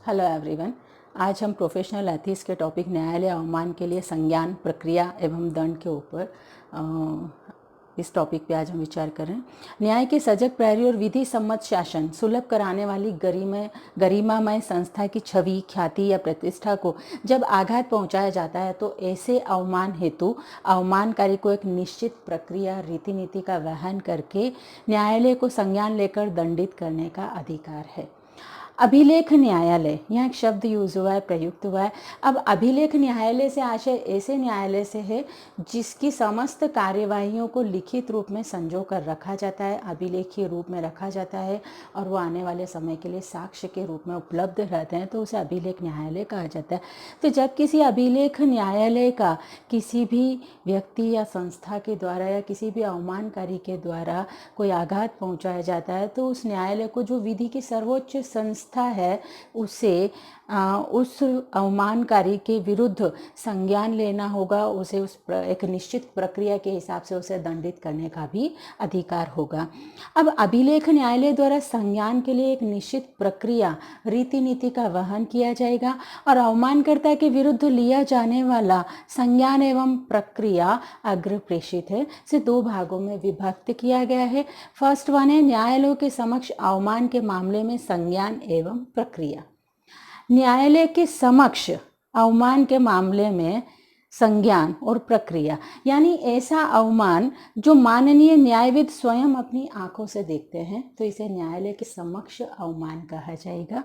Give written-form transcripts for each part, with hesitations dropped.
Hello everyone. आज हम professional ethics के टॉपिक न्यायालय अवमान के लिए संज्ञान प्रक्रिया एवं दंड के ऊपर इस टॉपिक पे आज हम विचार करें। न्याय के सजग प्रहरी और विधि सम्मत शासन सुलभ कराने वाली गरिमामय संस्था की छवि, ख्याति या प्रतिष्ठा को जब आघात पहुंचाया जाता है तो ऐसे अवमान हेतु अवमानकारी को एक निश्चित प्रक्रिया, रीति नीति का वहन करके न्यायालय को संज्ञान लेकर दंडित करने का अधिकार है। अभिलेख न्यायालय, यहाँ एक शब्द यूज हुआ है, प्रयुक्त हुआ है। अब अभिलेख न्यायालय से आशय ऐसे न्यायालय से है जिसकी समस्त कार्यवाहियों को लिखित रूप में संजो कर रखा जाता है, अभिलेखीय रूप में रखा जाता है और वो आने वाले समय के लिए साक्ष्य के रूप में उपलब्ध रहते हैं, तो उसे अभिलेख न्यायालय कहा जाता है। तो जब किसी अभिलेख न्यायालय का किसी भी व्यक्ति या संस्था के द्वारा या किसी भी अवमानकारी के द्वारा कोई आघात पहुंचाया जाता है तो उस न्यायालय को जो विधि की सर्वोच्च संस्था है उसे उस अवमानकारी के विरुद्ध संज्ञान लेना होगा, उसे एक निश्चित प्रक्रिया के हिसाब से उसे दंडित करने का भी अधिकार होगा। अब अभिलेख न्यायालय द्वारा संज्ञान के लिए एक निश्चित प्रक्रिया, रीति नीति का वहन किया जाएगा और अवमानकर्ता के विरुद्ध लिया जाने वाला संज्ञान एवं प्रक्रिया अग्र प्रेषित है से दो भागों में विभक्त किया गया है। फर्स्ट वन है न्यायालयों के समक्ष अवमान के मामले में संज्ञान एवं प्रक्रिया। न्यायालय के समक्ष अवमान के मामले में संज्ञान और प्रक्रिया, यानी ऐसा अवमान जो माननीय न्यायविद स्वयं अपनी आंखों से देखते हैं तो इसे न्यायालय के समक्ष अवमान कहा जाएगा।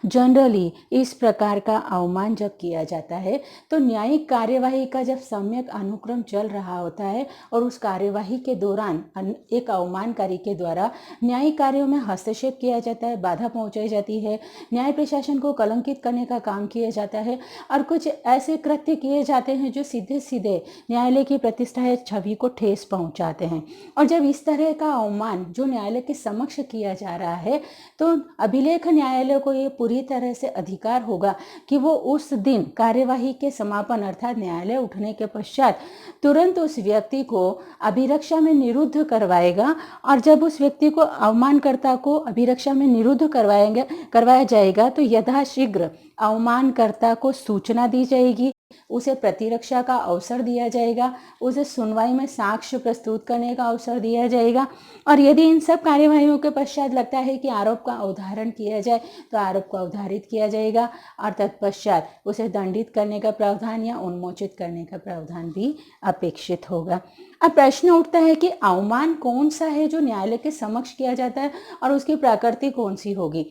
जनरली इस प्रकार का अवमान जब किया जाता है तो न्यायिक कार्यवाही का जब सम्यक अनुक्रम चल रहा होता है और उस कार्यवाही के दौरान एक अवमानकारी के द्वारा न्यायिक कार्यों में हस्तक्षेप किया जाता है, बाधा पहुंचाई जाती है, न्याय प्रशासन को कलंकित करने का काम किया जाता है और कुछ ऐसे कृत्य किए जाते हैं जो सीधे सीधे न्यायालय की प्रतिष्ठा या छवि को ठेस पहुंचाते हैं। और जब इस तरह का अवमान जो न्यायालय के समक्ष किया जा रहा है तो अभिलेख न्यायालय को ये पूरी तरह से अधिकार होगा कि वो उस दिन कार्यवाही के समापन अर्थात न्यायालय उठने के पश्चात तुरंत उस व्यक्ति को अभिरक्षा में निरुद्ध करवाएगा और जब उस व्यक्ति को अवमानकर्ता को अभिरक्षा में निरुद्ध करवाया जाएगा तो यथाशीघ्र अवमानकर्ता को सूचना दी जाएगी, उसे प्रतिरक्षा का अवसर दिया जाएगा, उसे सुनवाई में साक्ष्य प्रस्तुत करने का अवसर दिया जाएगा और यदि इन सब कार्यवाहियों के पश्चात लगता है कि आरोप का अवधारण किया जाए तो आरोप को अवधारित किया जाएगा और तत्पश्चात उसे दंडित करने का प्रावधान या उन्मोचित करने का प्रावधान भी अपेक्षित होगा। अब प्रश्न उठता है कि अवमान कौन सा है जो न्यायालय के समक्ष किया जाता है और उसकी प्रकृति कौन सी होगी।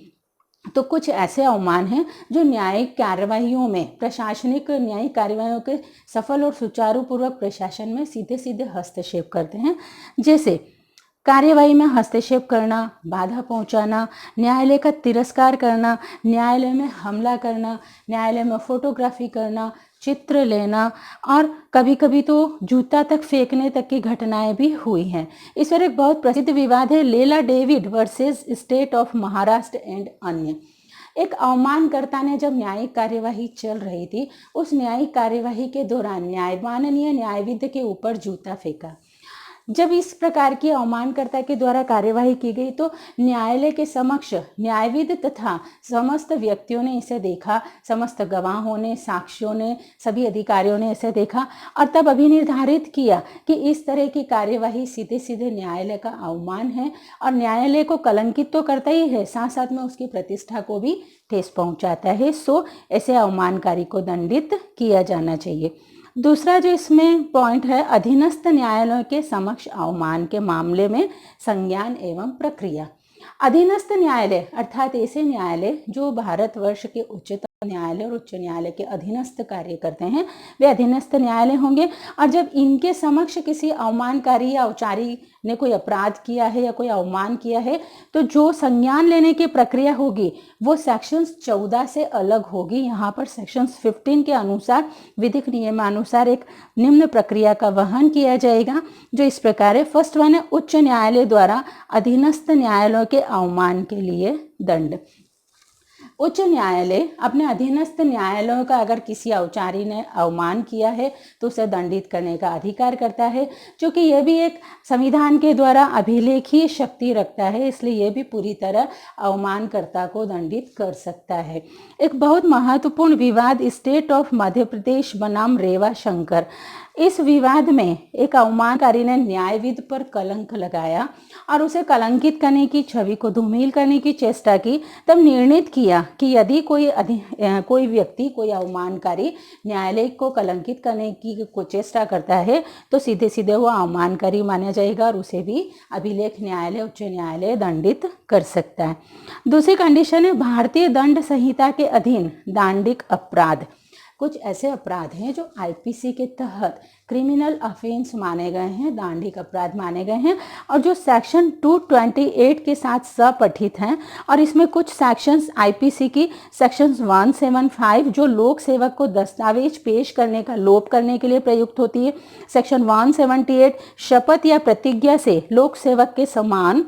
तो कुछ ऐसे अवमान हैं जो न्यायिक कार्यवाहियों में, प्रशासनिक न्यायिक कार्यवाहियों के सफल और सुचारू पूर्वक प्रशासन में सीधे सीधे हस्तक्षेप करते हैं, जैसे कार्यवाही में हस्तक्षेप करना, बाधा पहुंचाना, न्यायालय का तिरस्कार करना, न्यायालय में हमला करना, न्यायालय में फोटोग्राफी करना, चित्र लेना और कभी कभी तो जूता तक फेंकने तक की घटनाएं भी हुई हैं। इस पर एक बहुत प्रसिद्ध विवाद है, लेला David versus state of Maharashtra and अन्य। एक अवमानकर्ता ने जब न्यायिक कार्यवाही चल रही थी उस न्यायिक कार्यवाही के दौरान माननीय न्यायविद के ऊपर जूता फेंका। जब इस प्रकार की अवमानकर्ता के द्वारा कार्यवाही की गई तो न्यायालय के समक्ष न्यायविद तथा समस्त व्यक्तियों ने इसे देखा, समस्त गवाहों ने, साक्षियों ने, सभी अधिकारियों ने इसे देखा और तब अभिनिर्धारित किया कि इस तरह की कार्यवाही सीधे सीधे न्यायालय का अवमान है और न्यायालय को कलंकित तो करता ही है, साथ साथ में उसकी प्रतिष्ठा को भी ठेस पहुंचाता है। सो ऐसे अवमानकारी को दंडित किया जाना चाहिए। दूसरा जो इसमें पॉइंट है, अधीनस्थ न्यायालयों के समक्ष अवमान के मामले में संज्ञान एवं प्रक्रिया। अधीनस्थ न्यायालय अर्थात ऐसे न्यायालय जो भारतवर्ष के उच्चतम न्यायालय और उच्च न्यायालय के अधीनस्थ कार्य करते हैं वे अधीनस्थ न्यायालय होंगे और जब इनके समक्ष किसी अवमानकारी या औचारी ने कोई अपराध किया है या कोई अवमान किया है तो जो संज्ञान लेने की प्रक्रिया होगी वो सेक्शंस 14 से अलग होगी। यहाँ पर सेक्शंस 15 के अनुसार विधिक नियमानुसार एक निम्न प्रक्रिया का वहन किया जाएगा जो इस प्रकार है। फर्स्ट वन है उच्च न्यायालय द्वारा अधीनस्थ न्यायालयों के अवमान के लिए दंड। उच्च न्यायालय अपने अधीनस्थ न्यायालयों का अगर किसी औपचारिक ने अवमान किया है तो उसे दंडित करने का अधिकार करता है, क्योंकि यह भी एक संविधान के द्वारा अभिलेखीय शक्ति रखता है, इसलिए यह भी पूरी तरह अवमानकर्ता को दंडित कर सकता है। एक बहुत महत्वपूर्ण विवाद स्टेट ऑफ मध्य प्रदेश बनाम रेवा शंकर, इस विवाद में एक अवमानकारी ने न्यायविद पर कलंक लगाया और उसे कलंकित करने की छवि को धूमिल करने की चेष्टा की। तब निर्णित किया कि यदि कोई व्यक्ति, कोई अवमानकारी न्यायालय को कलंकित करने की चेष्टा करता है तो सीधे सीधे वो अवमानकारी माना जाएगा और उसे भी अभिलेख न्यायालय, उच्च न्यायालय दंडित कर सकता है। दूसरी कंडीशन है भारतीय दंड संहिता के अधीन दांडिक अपराध। कुछ ऐसे अपराध हैं जो आईपीसी के तहत क्रिमिनल ऑफेंस माने गए हैं, दांडिक अपराध माने गए हैं, और जो सेक्शन 228 के साथ सपठित हैं। और इसमें कुछ सेक्शंस आईपीसी की सेक्शन 175 जो लोक सेवक को दस्तावेज पेश करने का लोप करने के लिए प्रयुक्त होती है, सेक्शन 178 शपथ या प्रतिज्ञा से लोक सेवक के समान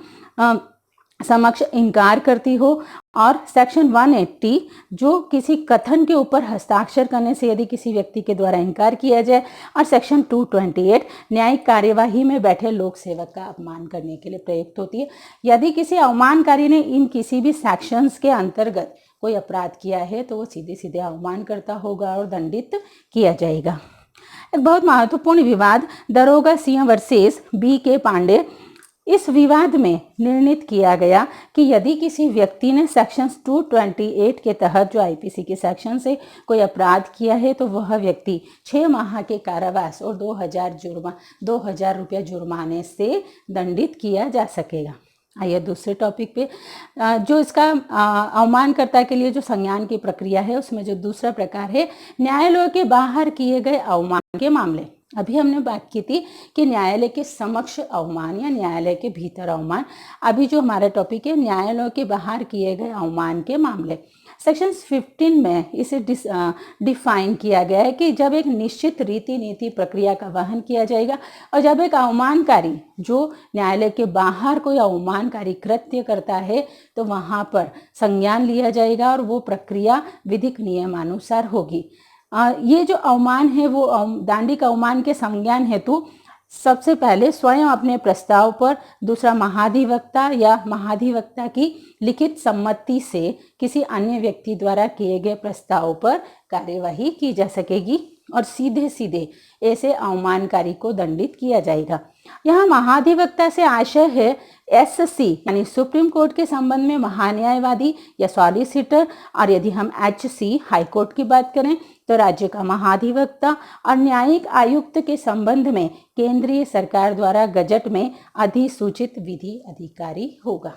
समक्ष इनकार करती हो, और सेक्शन 180 जो किसी कथन के ऊपर हस्ताक्षर करने से यदि किसी व्यक्ति के द्वारा इनकार किया जाए, और सेक्शन 228 न्यायिक कार्यवाही में बैठे लोक सेवक का अपमान करने के लिए प्रयुक्त होती है। यदि किसी अवमानकारी ने इन किसी भी सेक्शंस के अंतर्गत कोई अपराध किया है तो वो सीधे सीधे अवमानकर्ता होगा और दंडित किया जाएगा। एक बहुत महत्वपूर्ण विवाद दरोगा सिंह वर्सेस बी.के. पांडे। इस विवाद में निर्णित किया गया कि यदि किसी व्यक्ति ने सेक्शन 228 के तहत जो आईपीसी के सेक्शन से कोई अपराध किया है तो वह व्यक्ति 6 माह के कारावास और 2000 रुपया जुर्माने से दंडित किया जा सकेगा। आइए दूसरे टॉपिक पे, जो इसका अवमानकर्ता के लिए जो संज्ञान की प्रक्रिया है उसमें जो दूसरा प्रकार है न्यायालयों के बाहर किए गए अवमान के मामले। अभी हमने बात की थी कि न्यायालय के समक्ष अवमान या न्यायालय के भीतर अवमान। अभी जो हमारा टॉपिक है न्यायालयों के बाहर किए गए अवमान के मामले। सेक्शन 15 में इसे डिफाइन किया गया है कि जब एक निश्चित रीति नीति प्रक्रिया का वहन किया जाएगा और जब एक अवमानकारी जो न्यायालय के बाहर कोई अवमानकारी कृत्य करता है तो वहाँ पर संज्ञान लिया जाएगा और वो प्रक्रिया विधिक नियमानुसार होगी। ये जो अवमान है वो दांडिक अवमान के संज्ञान हेतु सबसे पहले स्वयं अपने प्रस्ताव पर, दूसरा महाधिवक्ता या महाधिवक्ता की लिखित सम्मति से किसी अन्य व्यक्ति द्वारा किए गए प्रस्ताव पर कार्यवाही की जा सकेगी और सीधे सीधे ऐसे अवमानकारी को दंडित किया जाएगा। यहाँ महाधिवक्ता से आशय है एससी यानी सुप्रीम कोर्ट के संबंध में महान्यायवादी या सॉलिसिटर, और यदि हम एचसी हाईकोर्ट की बात करें तो राज्य का महाधिवक्ता, और न्यायिक आयुक्त के संबंध में केंद्रीय सरकार द्वारा गजट में अधिसूचित विधि अधिकारी होगा।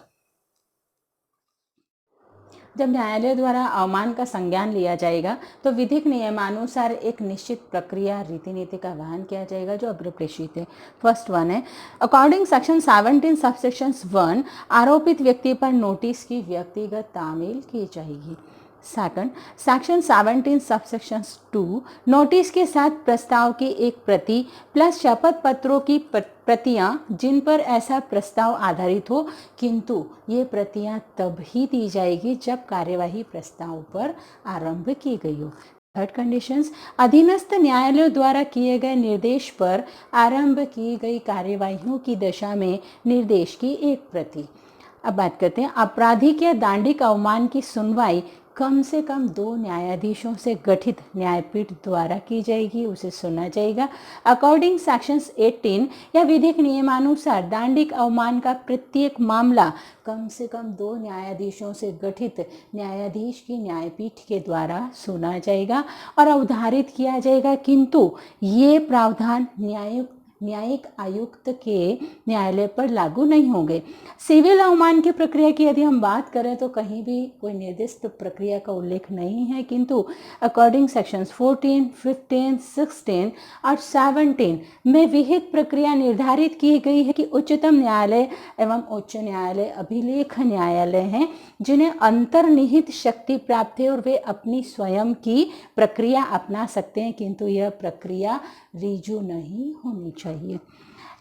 जब न्यायालय द्वारा अवमान का संज्ञान लिया जाएगा तो विधिक नियमानुसार एक निश्चित प्रक्रिया रीति नीति का वहन किया जाएगा जो अग्रप्रेषित है। फर्स्ट वन है अकॉर्डिंग सेक्शन 17 सबसेक्शन 1 आरोपित व्यक्ति पर नोटिस की व्यक्तिगत तामील की जाएगी। सेकंड, सेक्शन 17 सबसेक्शन 2 नोटिस के साथ प्रस्ताव की एक प्रति प्लस शपथ पत्रों की प्रतियां जिन पर ऐसा प्रस्ताव आधारित हो, किंतु ये प्रतियां तब ही दी जाएगी जब कार्यवाही प्रस्ताव पर आरंभ की गई हो। थर्ड कंडीशंस, अधीनस्थ न्यायालयों द्वारा किए गए निर्देश पर आरंभ की गई कार्यवाहियों की दशा में निर्देश की एक प्रति। अब बात करते हैं आपराधिक या दांडिक अवमान की सुनवाई कम से कम 2 न्यायाधीशों से गठित न्यायपीठ द्वारा की जाएगी, उसे सुना जाएगा। अकॉर्डिंग सेक्शंस 18 या विधिक नियमानुसार दांडिक अवमान का प्रत्येक मामला कम से कम 2 न्यायाधीशों से गठित न्यायाधीश की न्यायपीठ के द्वारा सुना जाएगा और अवधारित किया जाएगा, किंतु ये प्रावधान न्यायिक आयुक्त के न्यायालय पर लागू नहीं होंगे। सिविल अवमान की प्रक्रिया की यदि हम बात करें तो कहीं भी कोई निर्दिष्ट प्रक्रिया का उल्लेख नहीं है, किंतु अकॉर्डिंग सेक्शंस 14, 15, 16 और 17 में विहित प्रक्रिया निर्धारित की गई है कि उच्चतम न्यायालय एवं उच्च न्यायालय अभिलेख न्यायालय हैं जिन्हें अंतर्निहित शक्ति प्राप्त है और वे अपनी स्वयं की प्रक्रिया अपना सकते हैं, किंतु यह प्रक्रिया रिजू नहीं होनी चाहिए।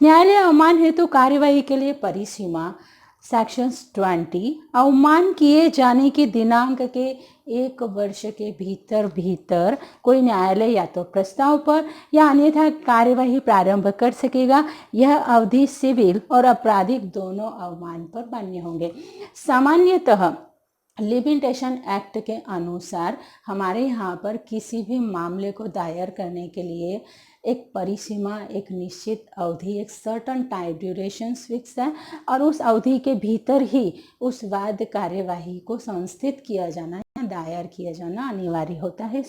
न्यायालय अवमान हेतु कार्यवाही के लिए परिसीमा सेक्शंस 20 अवमान किए जाने के दिनांक के 1 वर्ष के भीतर भीतर कोई न्यायालय या तो प्रस्ताव पर या अन्यथा कार्यवाही प्रारंभ कर सकेगा। यह अवधि सिविल और आपराधिक दोनों अवमान पर मान्य होंगे। सामान्यतः लिमिटेशन एक्ट के अनुसार हमारे यहाँ पर किसी भी मामले को दायर करने के लिए एक परिसीमा, एक निश्चित अवधि, एक सर्टन टाइम ड्यूरेशन फिक्स है और उस अवधि के भीतर ही उस वाद कार्यवाही को संस्थित किया जाना, दायर किया जाना अनिवार्य होता है।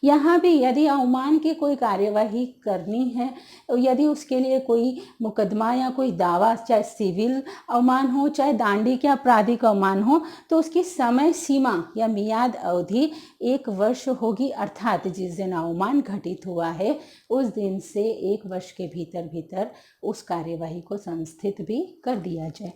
यहाँ भी यदि अवमान की कोई कार्यवाही करनी है, यदि उसके लिए कोई मुकदमा या कोई दावा, चाहे सिविल अवमान हो चाहे दांडिक या आपराधिक अवमान हो, तो उसकी समय सीमा या मियाद अवधि 1 वर्ष होगी। अर्थात जिस दिन अवमान घटित हुआ है उस दिन से 1 वर्ष के भीतर भीतर उस कार्यवाही को संस्थित भी कर दिया जाए।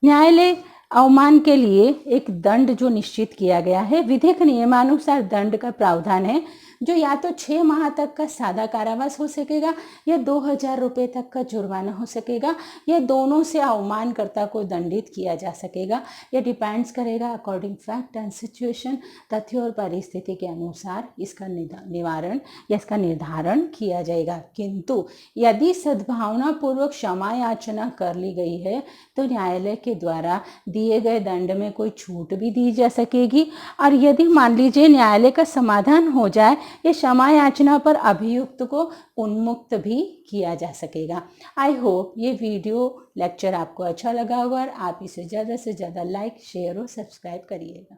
न्यायालय अवमान के लिए एक दंड जो निश्चित किया गया है, विधिक नियमानुसार दंड का प्रावधान है जो या तो 6 माह तक का सादा कारावास हो सकेगा या 2000 रुपये तक का जुर्माना हो सकेगा, या दोनों से अवमानकर्ता को दंडित किया जा सकेगा। यह डिपेंड्स करेगा अकॉर्डिंग फैक्ट एंड सिचुएशन, तथ्य और परिस्थिति के अनुसार इसका निवारण या इसका निर्धारण किया जाएगा। किंतु यदि सद्भावनापूर्वक क्षमा याचना कर ली गई है तो न्यायालय के द्वारा दिए गए दंड में कोई छूट भी दी जा सकेगी। और यदि मान लीजिए न्यायालय का समाधान हो जाए, ये क्षमा याचना पर अभियुक्त को उन्मुक्त भी किया जा सकेगा। आई होप ये वीडियो लेक्चर आपको अच्छा लगा होगा और आप इसे ज़्यादा से ज़्यादा लाइक, शेयर और सब्सक्राइब करिएगा।